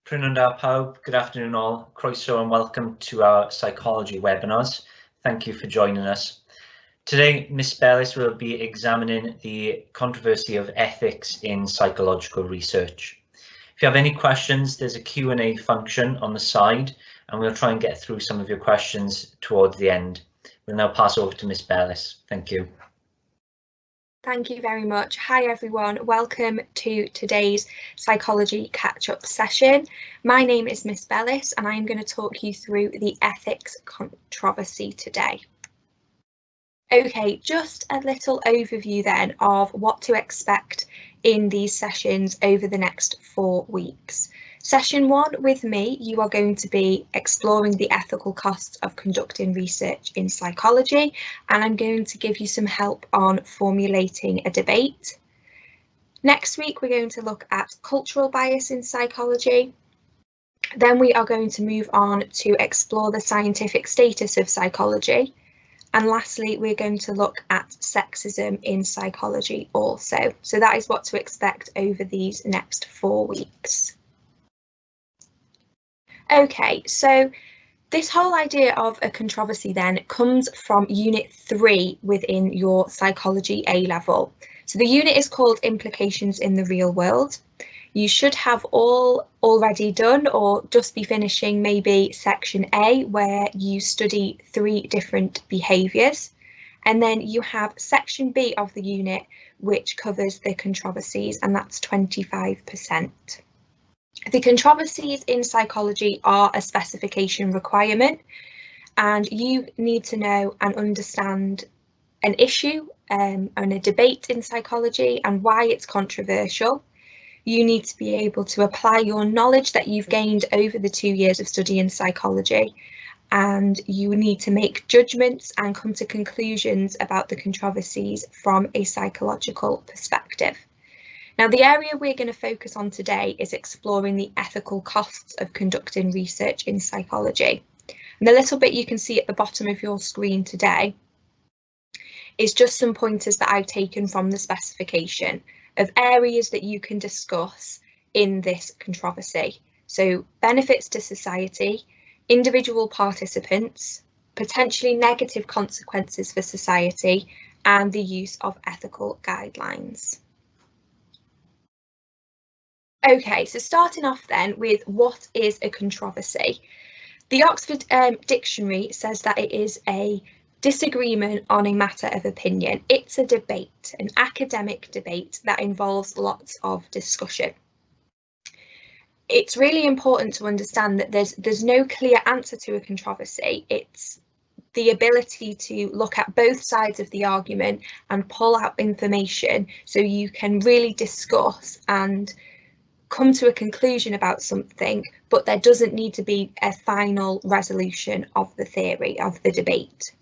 Prynhawn pawb, good afternoon all. Croeso and welcome to our psychology webinars. Thank you for joining us. Today, Ms. Bellis will be examining the controversy of ethics in psychological research. If you have any questions, there's a Q&A function on the side, and we'll try and get through some of your questions towards the end. We'll now pass over to Ms. Bellis. Thank you. Thank you very much. Hi everyone, welcome to today's psychology catch-up session. My name is Miss Bellis and I'm going to talk you through the ethics controversy today. Okay, just a little overview then of what to expect in these sessions over the next 4 weeks. Session 1 with me, you are going to be exploring the ethical costs of conducting research in psychology, and I'm going to give you some help on formulating a debate. Next week, we're going to look at cultural bias in psychology. Then we are going to move on to explore the scientific status of psychology. And lastly, we're going to look at sexism in psychology also. So that is what to expect over these next 4 weeks. Okay, so this whole idea of a controversy then comes from Unit 3 within your psychology A level. So the unit is called Implications in the Real World. You should have all already done or just be finishing maybe section A, where you study 3 different behaviours. And then you have section B of the unit, which covers the controversies, and that's 25%. The controversies in psychology are a specification requirement, and you need to know and understand an issue and a debate in psychology and why it's controversial. You need to be able to apply your knowledge that you've gained over the 2 years of studying psychology, and you need to make judgments and come to conclusions about the controversies from a psychological perspective. Now, the area we're going to focus on today is exploring the ethical costs of conducting research in psychology. And the little bit you can see at the bottom of your screen today is just some pointers that I've taken from the specification of areas that you can discuss in this controversy. So benefits to society, individual participants, potentially negative consequences for society, and the use of ethical guidelines. Okay, so starting off then with what is a controversy. The Oxford Dictionary says that it is a disagreement on a matter of opinion. It's a debate, an academic debate that involves lots of discussion. It's really important to understand that there's no clear answer to a controversy. It's the ability to look at both sides of the argument and pull out information so you can really discuss and come to a conclusion about something, but there doesn't need to be a final resolution of the theory, of the debate.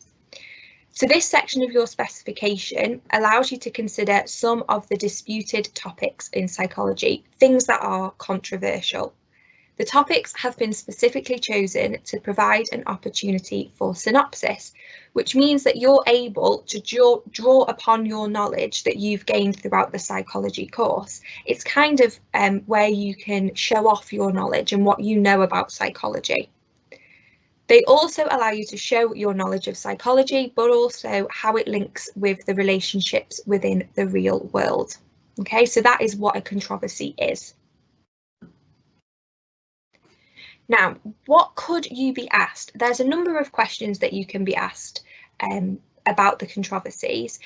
So this section of your specification allows you to consider some of the disputed topics in psychology, things that are controversial. The topics have been specifically chosen to provide an opportunity for synopsis, which means that you're able to draw upon your knowledge that you've gained throughout the psychology course. It's kind of where you can show off your knowledge and what you know about psychology. They also allow you to show your knowledge of psychology, but also how it links with the relationships within the real world. Okay, so that is what a controversy is. Now, what could you be asked? There's a number of questions that you can be asked about the controversies.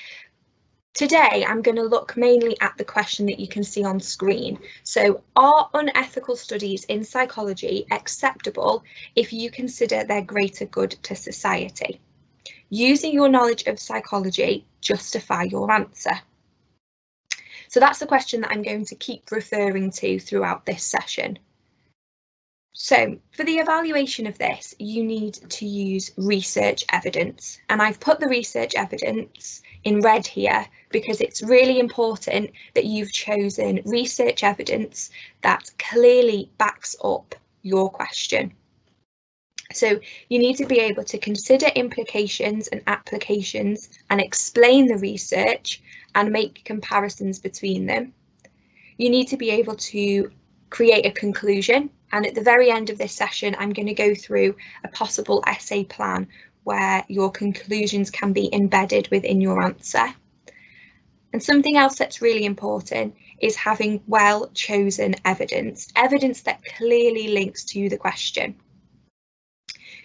Today, I'm going to look mainly at the question that you can see on screen. So, are unethical studies in psychology acceptable if you consider their greater good to society? Using your knowledge of psychology, justify your answer. So that's the question that I'm going to keep referring to throughout this session. So for the evaluation of this, you need to use research evidence, and I've put the research evidence in red here because it's really important that you've chosen research evidence that clearly backs up your question. So you need to be able to consider implications and applications and explain the research and make comparisons between them. You need to be able to create a conclusion And at the very end of this session, I'm going to go through a possible essay plan where your conclusions can be embedded within your answer. And something else that's really important is having well chosen evidence that clearly links to the question.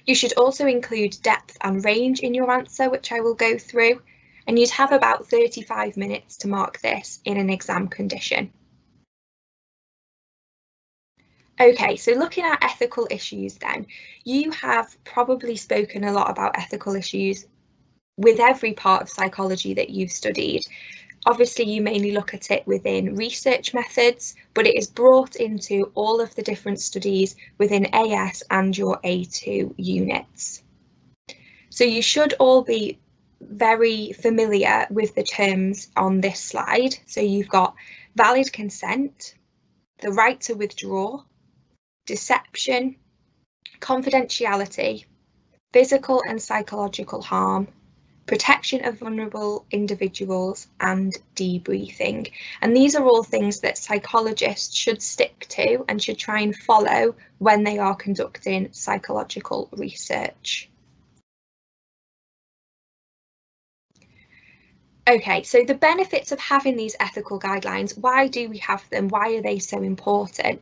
You should also include depth and range in your answer, which I will go through, and you'd have about 35 minutes to mark this in an exam condition. Okay, so looking at ethical issues then, you have probably spoken a lot about ethical issues with every part of psychology that you've studied. Obviously, you mainly look at it within research methods, but it is brought into all of the different studies within AS and your A2 units. So you should all be very familiar with the terms on this slide. So you've got valid consent, the right to withdraw, deception, confidentiality, physical and psychological harm, protection of vulnerable individuals, and debriefing. And these are all things that psychologists should stick to and should try and follow when they are conducting psychological research. Okay, so the benefits of having these ethical guidelines, why do we have them? Why are they so important?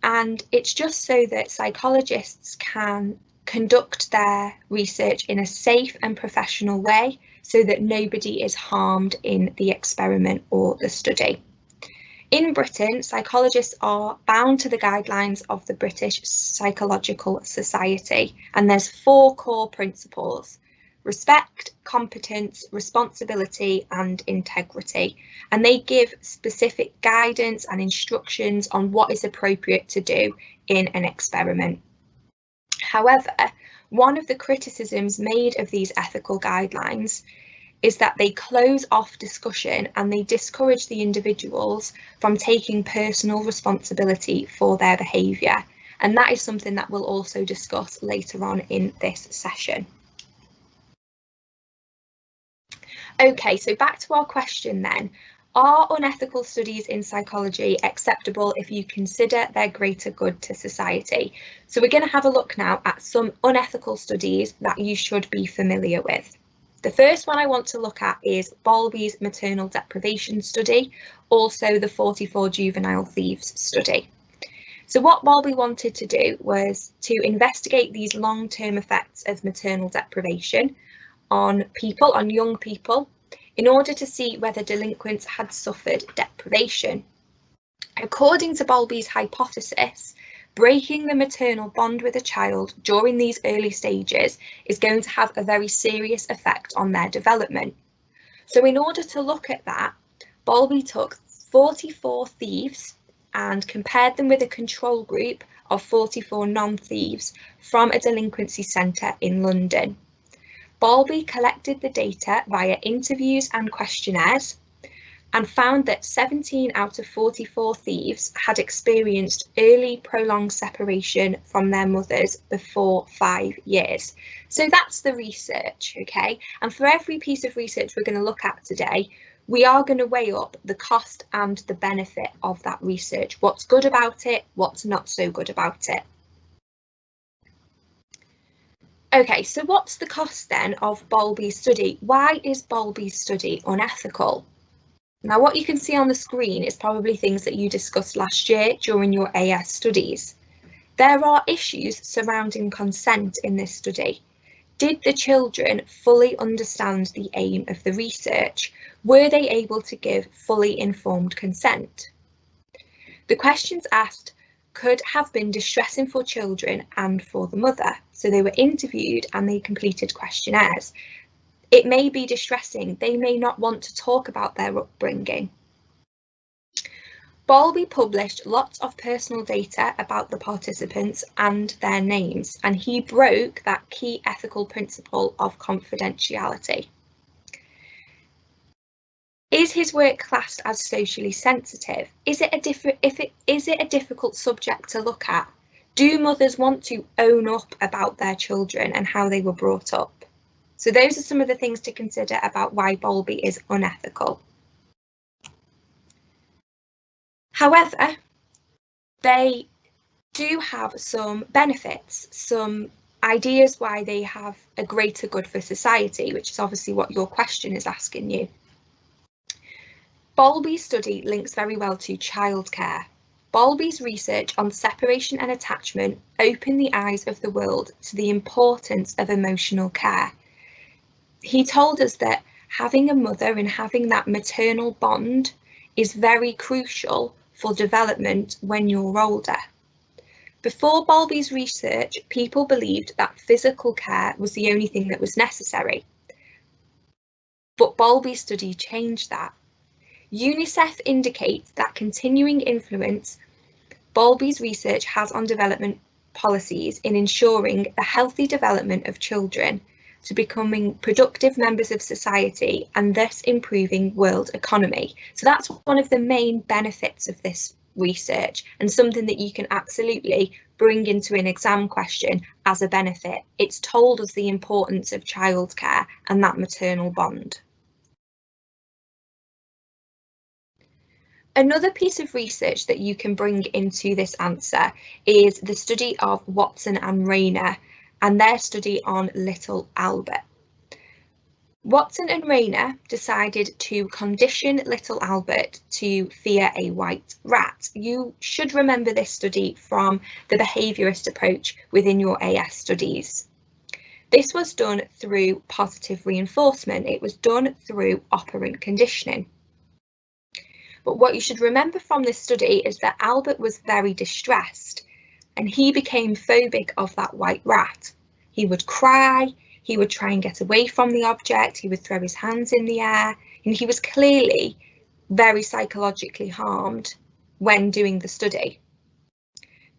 And it's just so that psychologists can conduct their research in a safe and professional way so that nobody is harmed in the experiment or the study. In Britain, psychologists are bound to the guidelines of the British Psychological Society, and there's 4 core principles: respect, competence, responsibility, and integrity. And they give specific guidance and instructions on what is appropriate to do in an experiment. However, one of the criticisms made of these ethical guidelines is that they close off discussion and they discourage the individuals from taking personal responsibility for their behaviour. And that is something that we'll also discuss later on in this session. Okay, so back to our question then. Are unethical studies in psychology acceptable if you consider their greater good to society? So we're going to have a look now at some unethical studies that you should be familiar with. The first one I want to look at is Balbi's Maternal Deprivation study, also the 44 Juvenile Thieves study. So what Balbi wanted to do was to investigate these long-term effects of maternal deprivation on people, on young people, in order to see whether delinquents had suffered deprivation. According to Balbi's hypothesis, breaking the maternal bond with a child during these early stages is going to have a very serious effect on their development. So in order to look at that, Balbi took 44 thieves and compared them with a control group of 44 non-thieves from a delinquency centre in London. Balbi collected the data via interviews and questionnaires and found that 17 out of 44 thieves had experienced early prolonged separation from their mothers before 5 years. So that's the research, okay? And for every piece of research we're going to look at today, we are going to weigh up the cost and the benefit of that research. What's good about it, what's not so good about it. Okay, so what's the cost then of Balbi's study? Why is Balbi's study unethical? Now, what you can see on the screen is probably things that you discussed last year during your AS studies. There are issues surrounding consent in this study. Did the children fully understand the aim of the research? Were they able to give fully informed consent? The questions asked could have been distressing for children and for the mother. So they were interviewed and they completed questionnaires. It may be distressing. They may not want to talk about their upbringing. Balbi published lots of personal data about the participants and their names, and he broke that key ethical principle of confidentiality. Is his work classed as socially sensitive? Is it a difficult subject to look at? Do mothers want to own up about their children and how they were brought up? So those are some of the things to consider about why Balbi is unethical. However, they do have some benefits, some ideas why they have a greater good for society, which is obviously what your question is asking you. Balbi's study links very well to childcare. Balbi's research on separation and attachment opened the eyes of the world to the importance of emotional care. He told us that having a mother and having that maternal bond is very crucial for development when you're older. Before Balbi's research, people believed that physical care was the only thing that was necessary. But Balbi's study changed that. UNICEF indicates that continuing influence Balbi's research has on development policies in ensuring the healthy development of children to becoming productive members of society and thus improving world economy. So that's one of the main benefits of this research and something that you can absolutely bring into an exam question as a benefit. It's told us the importance of childcare and that maternal bond. Another piece of research that you can bring into this answer is the study of Watson and Rayner and their study on little Albert. Watson and Rayner decided to condition little Albert to fear a white rat. You should remember this study from the behaviourist approach within your AS studies. This was done through positive reinforcement. It was done through operant conditioning. But what you should remember from this study is that Albert was very distressed and he became phobic of that white rat. He would cry, he would try and get away from the object, he would throw his hands in the air, and he was clearly very psychologically harmed when doing the study.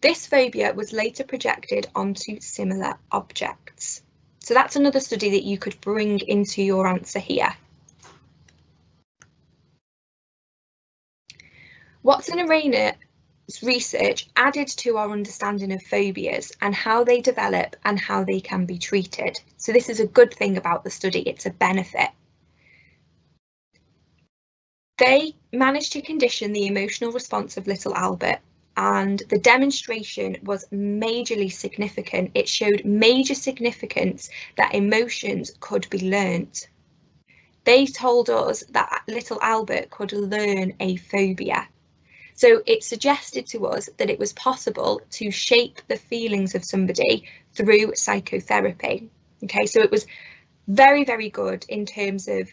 This phobia was later projected onto similar objects. So that's another study that you could bring into your answer here. Watson and Rayner's research added to our understanding of phobias and how they develop and how they can be treated. So this is a good thing about the study, it's a benefit. They managed to condition the emotional response of little Albert, and the demonstration was majorly significant. It showed major significance that emotions could be learnt. They told us that little Albert could learn a phobia. So it suggested to us that it was possible to shape the feelings of somebody through psychotherapy. Okay, so it was very, very good in terms of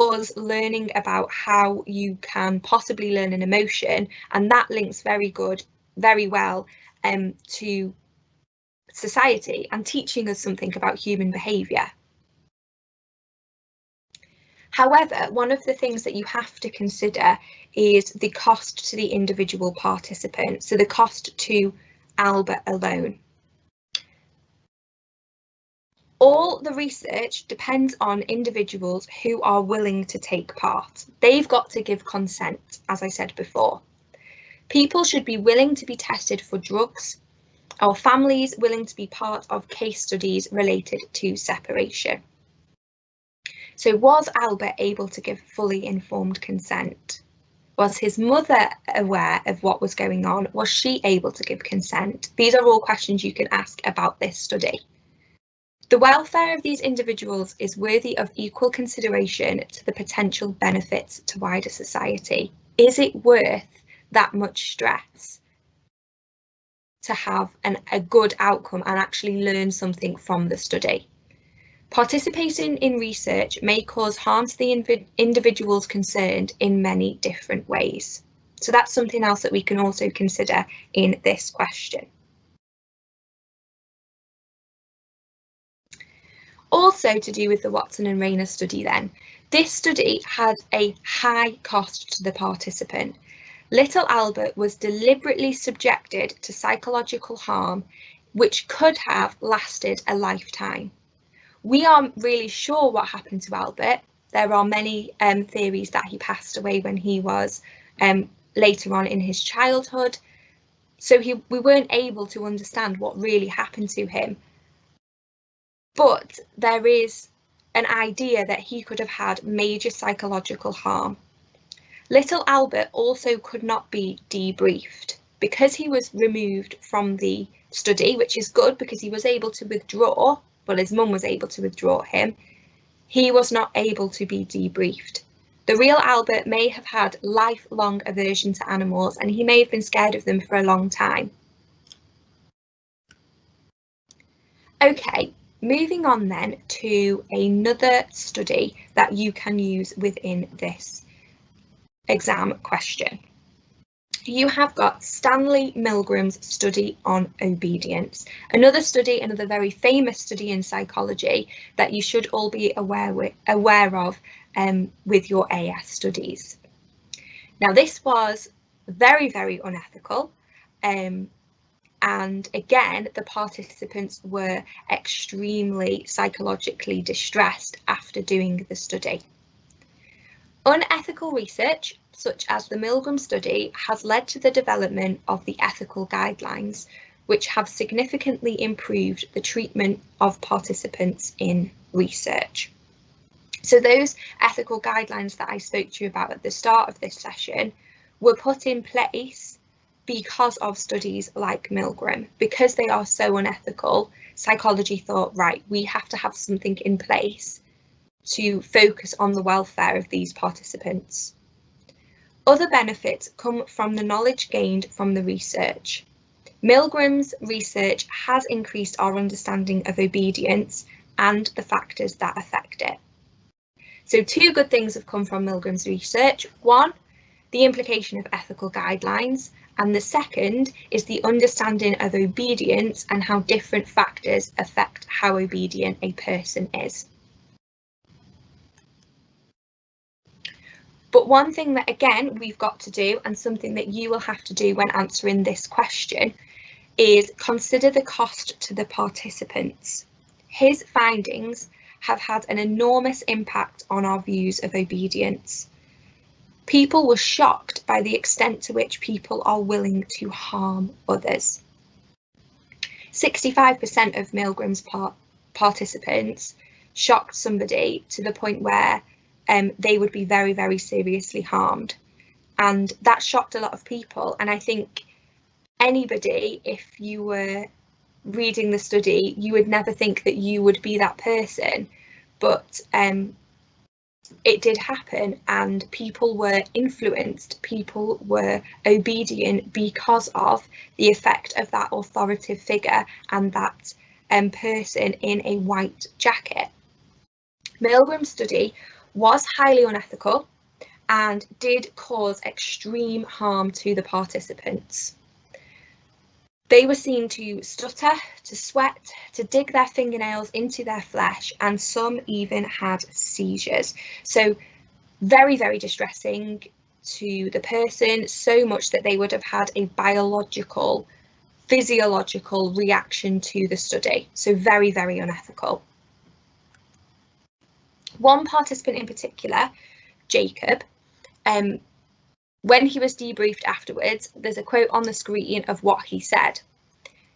us learning about how you can possibly learn an emotion, and that links very well to society and teaching us something about human behaviour. However, one of the things that you have to consider is the cost to the individual participant, so the cost to Albert alone. All the research depends on individuals who are willing to take part. They've got to give consent, as I said before. People should be willing to be tested for drugs, or families willing to be part of case studies related to separation. So was Albert able to give fully informed consent? Was his mother aware of what was going on? Was she able to give consent? These are all questions you can ask about this study. The welfare of these individuals is worthy of equal consideration to the potential benefits to wider society. Is it worth that much stress to have a good outcome and actually learn something from the study? Participating in research may cause harm to the individuals concerned in many different ways. So that's something else that we can also consider in this question. Also to do with the Watson and Rayner study then, this study has a high cost to the participant. Little Albert was deliberately subjected to psychological harm, which could have lasted a lifetime. We aren't really sure what happened to Albert. There are many theories that he passed away when he was later on in his childhood. So we weren't able to understand what really happened to him. But there is an idea that he could have had major psychological harm. Little Albert also could not be debriefed. because he was removed from the study, which is good because he was able to withdraw, well, his mum was able to withdraw him, he was not able to be debriefed. The real Albert may have had lifelong aversion to animals, and he may have been scared of them for a long time. Okay, moving on then to another study that you can use within this exam question. You have got Stanley Milgram's study on obedience, another very famous study in psychology that you should all be aware of with your AS studies. Now, this was very, very unethical. And again, the participants were extremely psychologically distressed after doing the study. Unethical research, such as the Milgram study, has led to the development of the ethical guidelines, which have significantly improved the treatment of participants in research. So those ethical guidelines that I spoke to you about at the start of this session were put in place because of studies like Milgram. Because they are so unethical, psychology thought, right, we have to have something in place to focus on the welfare of these participants. Other benefits come from the knowledge gained from the research. Milgram's research has increased our understanding of obedience and the factors that affect it. So two good things have come from Milgram's research. One, the implication of ethical guidelines, and the second is the understanding of obedience and how different factors affect how obedient a person is. But one thing that, again, we've got to do, and something that you will have to do when answering this question, is consider the cost to the participants. His findings have had an enormous impact on our views of obedience. People were shocked by the extent to which people are willing to harm others. 65% of Milgram's participants shocked somebody to the point where they would be very, very seriously harmed. And that shocked a lot of people. And I think anybody, if you were reading the study, you would never think that you would be that person. But it did happen, and people were influenced, people were obedient because of the effect of that authoritative figure and that person in a white jacket. Milgram's study was highly unethical and did cause extreme harm to the participants. They were seen to stutter, to sweat, to dig their fingernails into their flesh, and some even had seizures. So very, very distressing to the person, so much that they would have had a biological, physiological reaction to the study. So very, very unethical. One participant in particular, Jacob, when he was debriefed afterwards, there's a quote on the screen of what he said.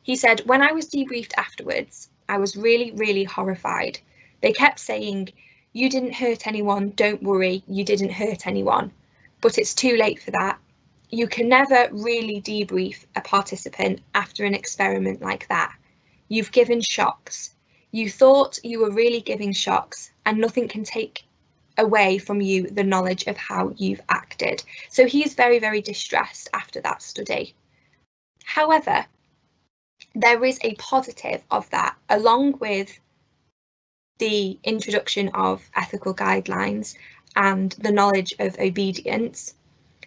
He said, "When I was debriefed afterwards, I was really, really horrified. They kept saying, 'You didn't hurt anyone, don't worry, you didn't hurt anyone.' But it's too late for that. You can never really debrief a participant after an experiment like that. You've given shocks. You thought you were really giving shocks, and nothing can take away from you the knowledge of how you've acted." So he's very, very distressed after that study. However, there is a positive of that, along with the introduction of ethical guidelines and the knowledge of obedience.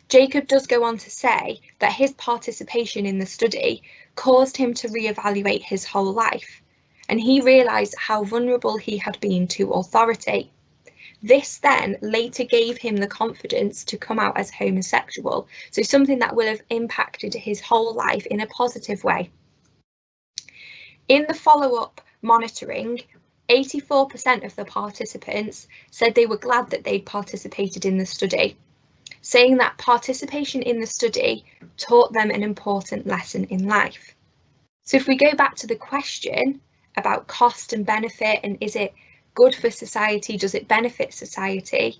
Jacob does go on to say that his participation in the study caused him to reevaluate his whole life, and he realised how vulnerable he had been to authority. This then later gave him the confidence to come out as homosexual, so something that will have impacted his whole life in a positive way. In the follow-up monitoring, 84% of the participants said they were glad that they'd participated in the study, saying that participation in the study taught them an important lesson in life. So if we go back to the question about cost and benefit, and is it good for society, does it benefit society?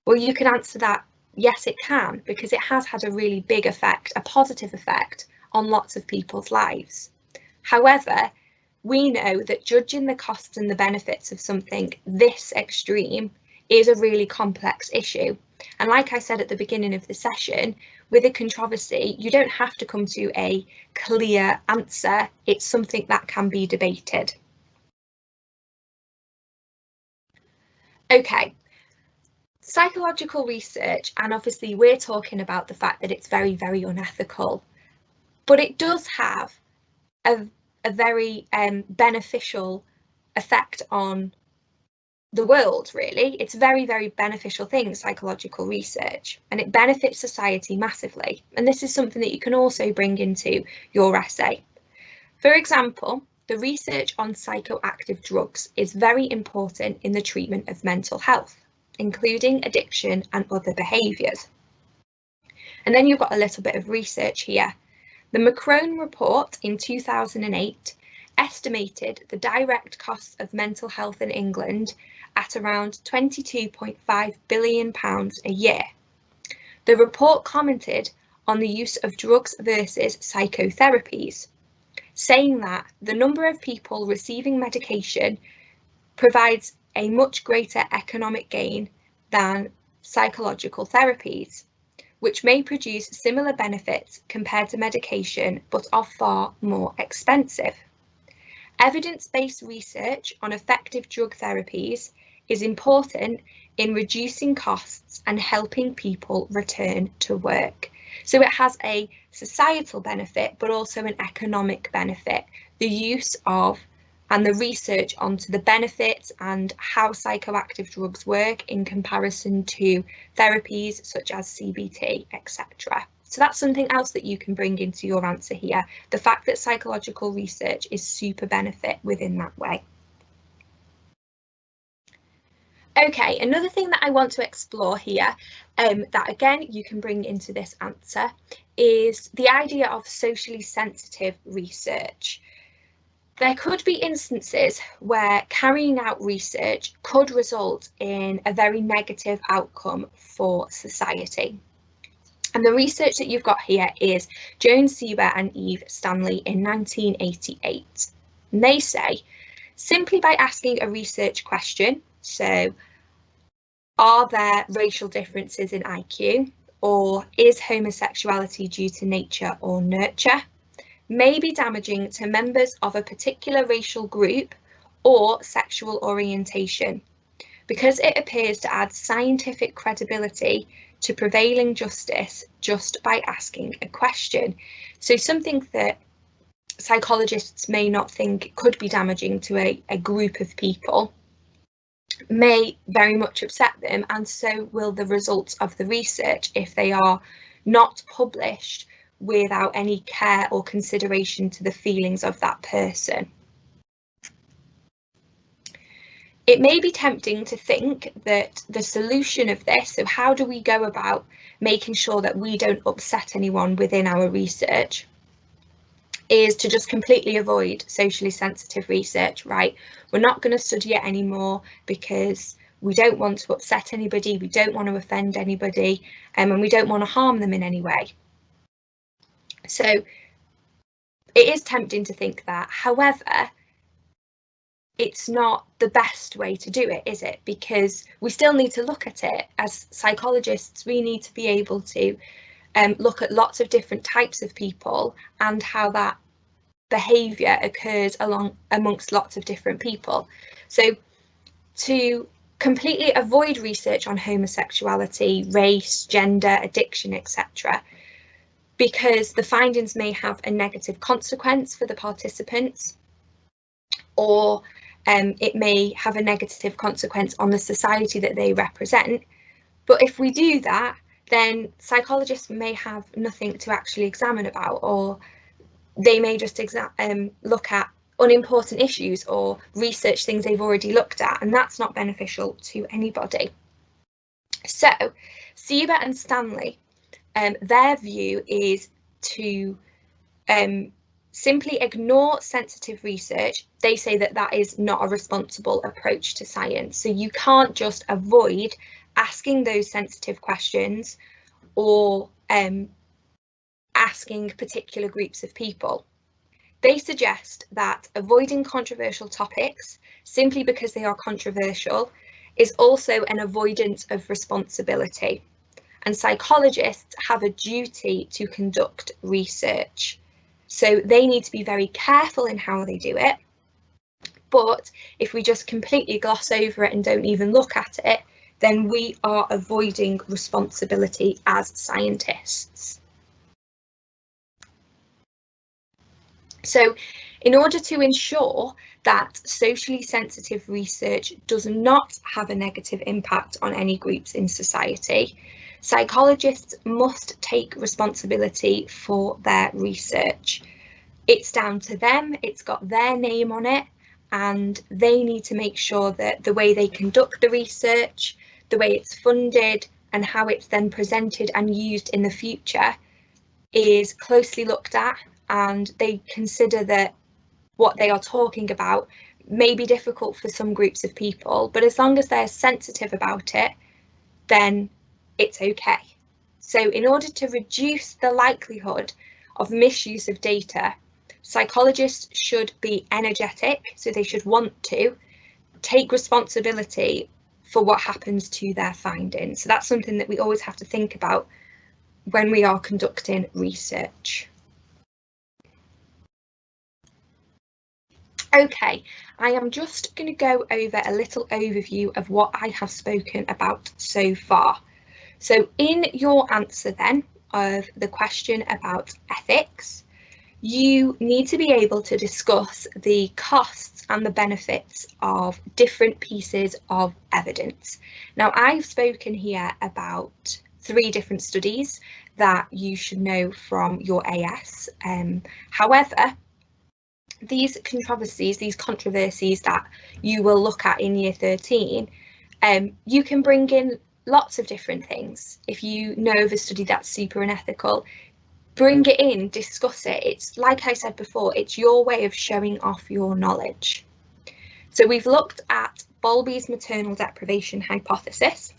Well, you can answer that, yes, it can, because it has had a really big effect, a positive effect on lots of people's lives. However, we know that judging the costs and the benefits of something this extreme is a really complex issue. And like I said at the beginning of the session, with a controversy, you don't have to come to a clear answer. It's something that can be debated. Okay, psychological research, and obviously we're talking about the fact that it's very, very unethical, but it does have a very beneficial effect on the world, really. It's a very, very beneficial thing, psychological research, and it benefits society massively. And this is something that you can also bring into your essay. For example, the research on psychoactive drugs is very important in the treatment of mental health, including addiction and other behaviours. And then you've got a little bit of research here. The Milgram report in 2008 estimated the direct costs of mental health in England at around £22.5 billion a year. The report commented on the use of drugs versus psychotherapies, saying that the number of people receiving medication provides a much greater economic gain than psychological therapies, which may produce similar benefits compared to medication, but are far more expensive. Evidence-based research on effective drug therapies is important in reducing costs and helping people return to work. So it has a societal benefit, but also an economic benefit. The use of and the research onto the benefits and how psychoactive drugs work in comparison to therapies such as CBT, etc. So that's something else that you can bring into your answer here. The fact that psychological research is super benefit within that way. Okay, another thing that I want to explore here, that again you can bring into this answer, is the idea of socially sensitive research. There could be instances where carrying out research could result in a very negative outcome for society. And the research that you've got here is Jones, Sieber and Eve Stanley in 1988. And they say, simply by asking a research question, so are there racial differences in IQ, or is homosexuality due to nature or nurture, may be damaging to members of a particular racial group or sexual orientation, because it appears to add scientific credibility to prevailing justice just by asking a question. So something that psychologists may not think could be damaging to a group of people may very much upset them, and so will the results of the research if they are not published without any care or consideration to the feelings of that person. It may be tempting to think that the solution of this, so how do we go about making sure that we don't upset anyone within our research, is to just completely avoid socially sensitive research, right? We're not going to study it anymore because we don't want to upset anybody, we don't want to offend anybody, and we don't want to harm them in any way. So it is tempting to think that. However, it's not the best way to do it, is it? Because we still need to look at it. As psychologists, we need to be able to look at lots of different types of people and how that behaviour occurs amongst lots of different people. So to completely avoid research on homosexuality, race, gender, addiction, etc., because the findings may have a negative consequence for the participants, or it may have a negative consequence on the society that they represent. But if we do that, then psychologists may have nothing to actually examine about, or they may just look at unimportant issues or research things they've already looked at, and that's not beneficial to anybody. So Sieber and Stanley, their view is to simply ignore sensitive research. They say that that is not a responsible approach to science. So you can't just avoid asking those sensitive questions or asking particular groups of people. They suggest that avoiding controversial topics simply because they are controversial is also an avoidance of responsibility, and psychologists have a duty to conduct research. So they need to be very careful in how they do it. But if we just completely gloss over it and don't even look at it, then we are avoiding responsibility as scientists. So in order to ensure that socially sensitive research does not have a negative impact on any groups in society, psychologists must take responsibility for their research. It's down to them, it's got their name on it, and they need to make sure that the way they conduct the research, the way it's funded, and how it's then presented and used in the future is closely looked at, and they consider that what they are talking about may be difficult for some groups of people, but as long as they're sensitive about it, then it's okay. So in order to reduce the likelihood of misuse of data, psychologists should be energetic, so they should want to take responsibility for what happens to their findings. So that's something that we always have to think about when we are conducting research. Okay, I am just going to go over a little overview of what I have spoken about so far. So in your answer then of the question about ethics, you need to be able to discuss the costs and the benefits of different pieces of evidence. Now, I've spoken here about 3 different studies that you should know from your AS. However, these controversies that you will look at in year 13, you can bring in lots of different things. If you know of a study that's super unethical, bring it in, discuss it. It's like I said before, it's your way of showing off your knowledge. So we've looked at Balbi's maternal deprivation hypothesis,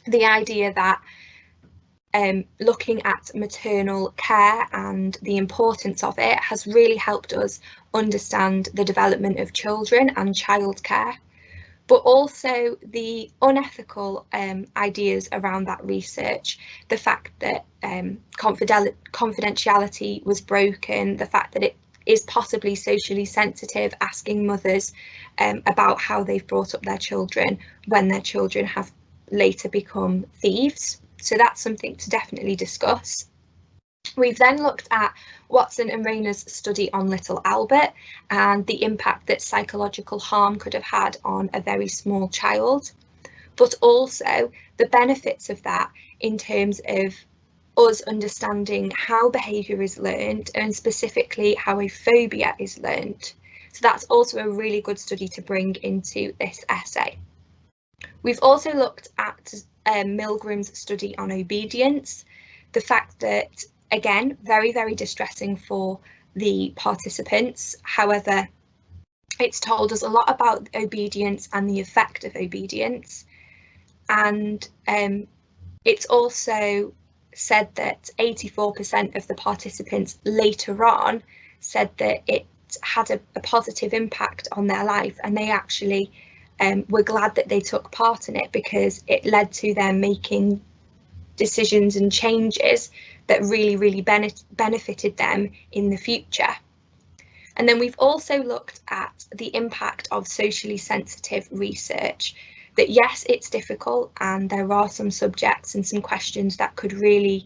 the idea that looking at maternal care and the importance of it has really helped us understand the development of children and childcare, but also the unethical ideas around that research, the fact that confidentiality was broken, the fact that it is possibly socially sensitive, asking mothers about how they've brought up their children when their children have later become thieves. So that's something to definitely discuss. We've then looked at Watson and Rayner's study on little Albert and the impact that psychological harm could have had on a very small child, but also the benefits of that in terms of us understanding how behaviour is learned and specifically how a phobia is learned. So that's also a really good study to bring into this essay. We've also looked at Milgram's study on obedience, the fact that, again, very, very distressing for the participants. However, it's told us a lot about obedience and the effect of obedience. And it's also said that 84% of the participants later on said that it had a positive impact on their life, and they actually were glad that they took part in it because it led to them making decisions and changes that really benefited them in the future. And then we've also looked at the impact of socially sensitive research, that yes, it's difficult and there are some subjects and some questions that could really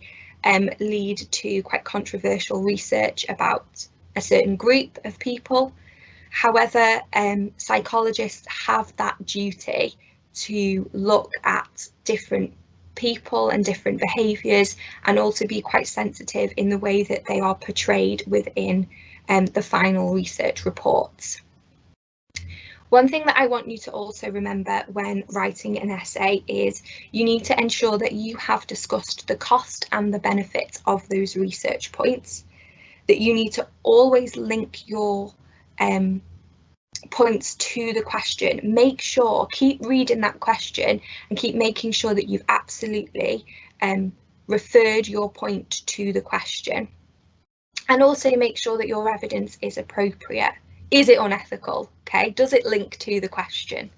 lead to quite controversial research about a certain group of people. However, psychologists have that duty to look at different people and different behaviours and also be quite sensitive in the way that they are portrayed within the final research reports. One thing that I want you to also remember when writing an essay is you need to ensure that you have discussed the cost and the benefits of those research points, that you need to always link your points to the question. Make sure, keep reading that question and keep making sure that you've absolutely referred your point to the question. And also make sure that your evidence is appropriate. Is it unethical? Okay, does it link to the question?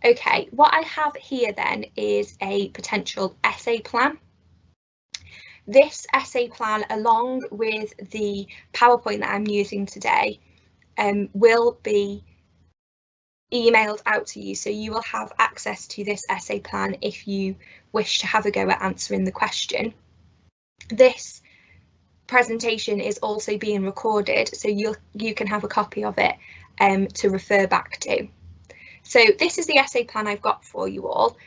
Okay, what I have here then is a potential essay plan. This essay plan, along with the PowerPoint that I'm using today, will be emailed out to you, so you will have access to this essay plan if you wish to have a go at answering the question. This presentation is also being recorded, so you can have a copy of it to refer back to. So this is the essay plan I've got for you all.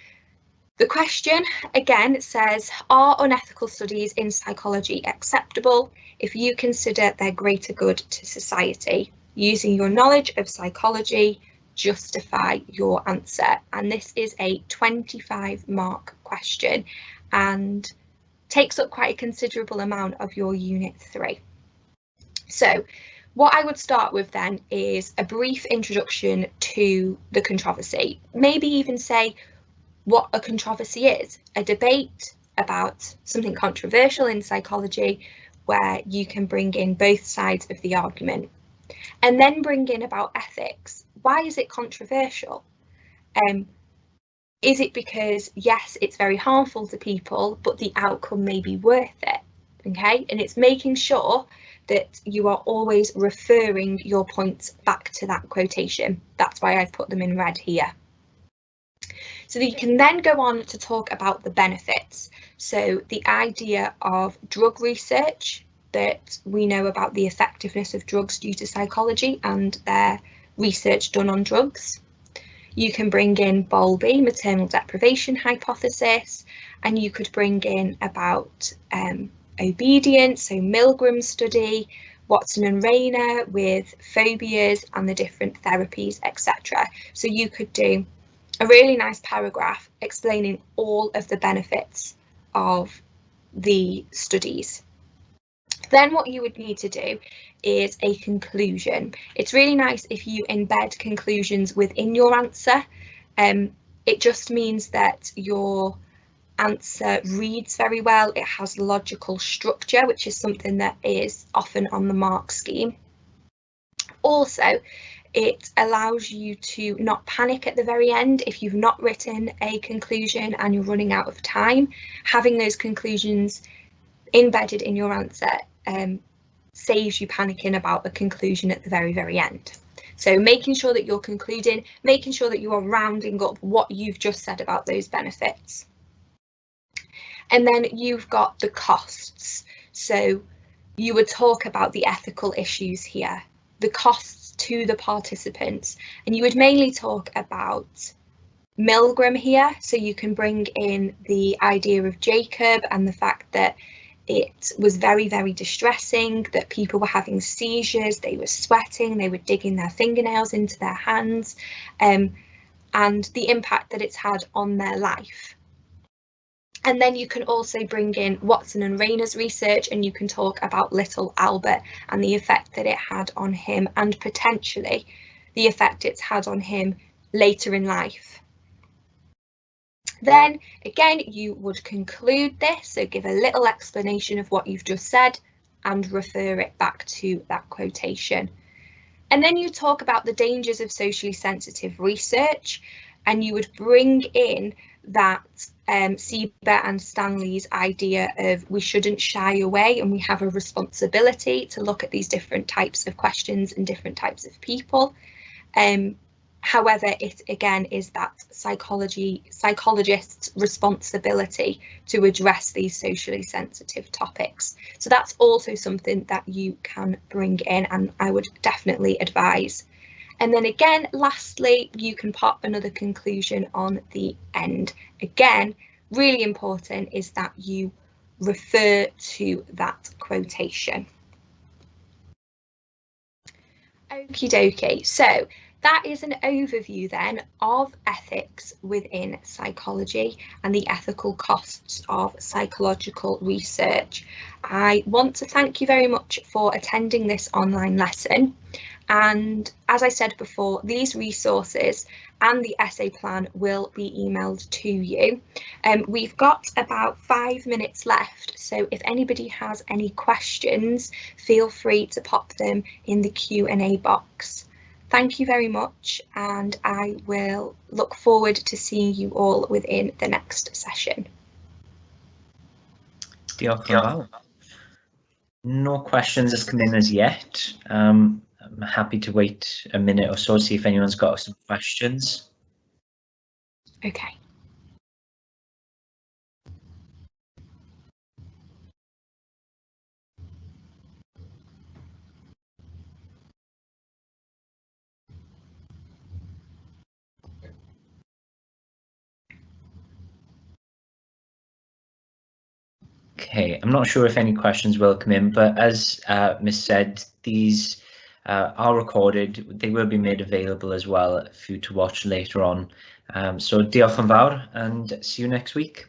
The question again says, are unethical studies in psychology acceptable if you consider their greater good to society? Using your knowledge of psychology, justify your answer. And this is a 25-mark question and takes up quite a considerable amount of your Unit 3. So what I would start with then is a brief introduction to the controversy. Maybe even say what a controversy is, a debate about something controversial in psychology where you can bring in both sides of the argument. And then bring in about ethics. Why is it controversial? Is it because, yes, it's very harmful to people, but the outcome may be worth it? Okay, and it's making sure that you are always referring your points back to that quotation. That's why I've put them in red here. So you can then go on to talk about the benefits. So the idea of drug research, that we know about the effectiveness of drugs due to psychology and their research done on drugs. You can bring in Balbi, maternal deprivation hypothesis, and you could bring in about obedience, so Milgram study, Watson and Rayner with phobias and the different therapies, etc. So you could do a really nice paragraph explaining all of the benefits of the studies. Then what you would need to do is a conclusion. It's really nice if you embed conclusions within your answer. It just means that your answer reads very well. It has logical structure, which is something that is often on the mark scheme. Also, it allows you to not panic at the very end if you've not written a conclusion and you're running out of time. Having those conclusions embedded in your answer saves you panicking about a conclusion at the very end. So making sure that you're concluding, making sure that you are rounding up what you've just said about those benefits. And then you've got the costs. So you would talk about the ethical issues here, the costs to the participants, and you would mainly talk about Milgram here. So you can bring in the idea of Jacob and the fact that it was very distressing, that people were having seizures, they were sweating, they were digging their fingernails into their hands, and the impact that it's had on their life. And then you can also bring in Watson and Rayner's research, and you can talk about little Albert and the effect that it had on him, and potentially the effect it's had on him later in life. Then again, you would conclude this, so give a little explanation of what you've just said and refer it back to that quotation. And then you talk about the dangers of socially sensitive research, and you would bring in that Sieber and Stanley's idea of we shouldn't shy away and we have a responsibility to look at these different types of questions and different types of people. However, it again is that psychologists' responsibility to address these socially sensitive topics. So that's also something that you can bring in, and I would definitely advise. And then again, lastly, you can pop another conclusion on the end. Again, really important is that you refer to that quotation. Okie dokie, so that is an overview then of ethics within psychology and the ethical costs of psychological research. I want to thank you very much for attending this online lesson, And as I said before, these resources and the essay plan will be emailed to you. We've got about 5 minutes left, so if anybody has any questions, feel free to pop them in the Q&A box. Thank you very much, and I will look forward to seeing you all within the next session. No questions has come in as yet. I'm happy to wait a minute or so, see if anyone's got some questions. Okay. Okay, I'm not sure if any questions will come in, but as Miss said, these are recorded. They will be made available as well for you to watch later on. So diolch yn fawr and see you next week.